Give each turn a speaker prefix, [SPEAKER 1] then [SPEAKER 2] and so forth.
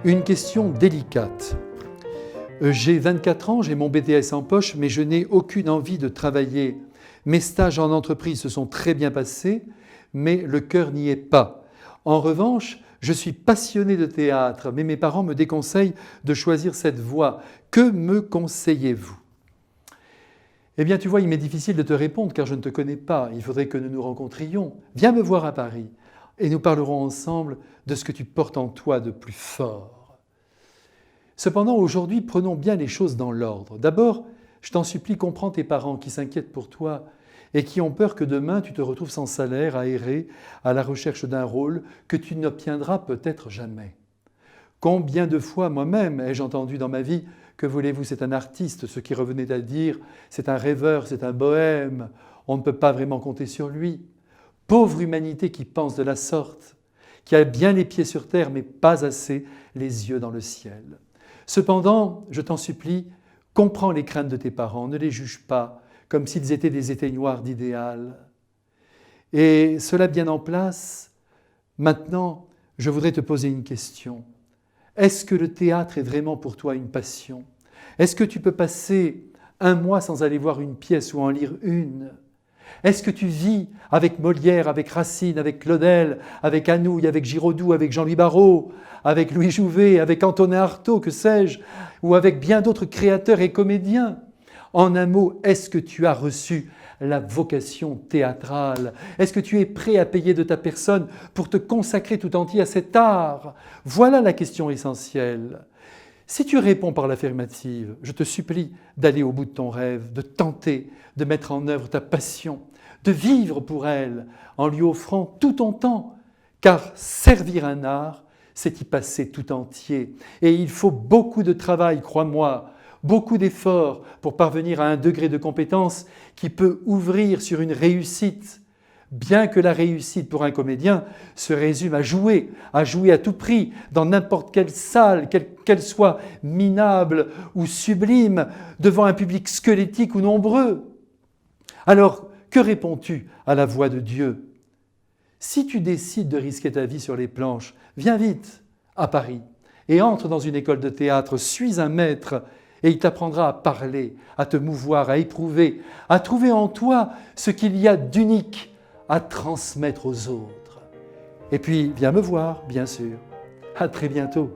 [SPEAKER 1] Une question délicate. J'ai 24 ans, j'ai mon BTS en poche, mais je n'ai aucune envie de travailler. Mes stages en entreprise se sont très bien passés, mais le cœur n'y est pas. En revanche, je suis passionné de théâtre, mais mes parents me déconseillent de choisir cette voie. Que me conseillez-vous ? Eh bien, tu vois, il m'est difficile de te répondre car je ne te connais pas. Il faudrait que nous nous rencontrions. Viens me voir à Paris et nous parlerons ensemble de ce que tu portes en toi de plus fort. Cependant, aujourd'hui, prenons bien les choses dans l'ordre. D'abord, je t'en supplie, comprends tes parents qui s'inquiètent pour toi et qui ont peur que demain tu te retrouves sans salaire, à errer, à la recherche d'un rôle que tu n'obtiendras peut-être jamais. Combien de fois moi-même ai-je entendu dans ma vie « Que voulez-vous, c'est un artiste », ce qui revenait à dire « c'est un rêveur, c'est un bohème, on ne peut pas vraiment compter sur lui ». Pauvre humanité qui pense de la sorte, qui a bien les pieds sur terre mais pas assez les yeux dans le ciel. Cependant, je t'en supplie, comprends les craintes de tes parents, ne les juge pas comme s'ils étaient des éteignoirs d'idéal. Et cela bien en place, maintenant, je voudrais te poser une question. Est-ce que le théâtre est vraiment pour toi une passion ? Est-ce que tu peux passer un mois sans aller voir une pièce ou en lire une ? Est-ce que tu vis avec Molière, avec Racine, avec Claudel, avec Anouilh, avec Giraudoux, avec Jean-Louis Barrault, avec Louis Jouvet, avec Antonin Artaud, que sais-je, ou avec bien d'autres créateurs et comédiens ? En un mot, est-ce que tu as reçu la vocation théâtrale ? Est-ce que tu es prêt à payer de ta personne pour te consacrer tout entier à cet art ? Voilà la question essentielle. Si tu réponds par l'affirmative, je te supplie d'aller au bout de ton rêve, de tenter de mettre en œuvre ta passion, de vivre pour elle en lui offrant tout ton temps, car servir un art, c'est y passer tout entier. Et il faut beaucoup de travail, crois-moi, beaucoup d'efforts pour parvenir à un degré de compétence qui peut ouvrir sur une réussite. Bien que la réussite pour un comédien se résume à jouer à tout prix, dans n'importe quelle salle, qu'elle soit minable ou sublime, devant un public squelettique ou nombreux. Alors, que réponds-tu à la voix de Dieu ? Si tu décides de risquer ta vie sur les planches, viens vite à Paris et entre dans une école de théâtre, suis un maître et il t'apprendra à parler, à te mouvoir, à éprouver, à trouver en toi ce qu'il y a d'unique à transmettre aux autres. Et puis, viens me voir, bien sûr. À très bientôt.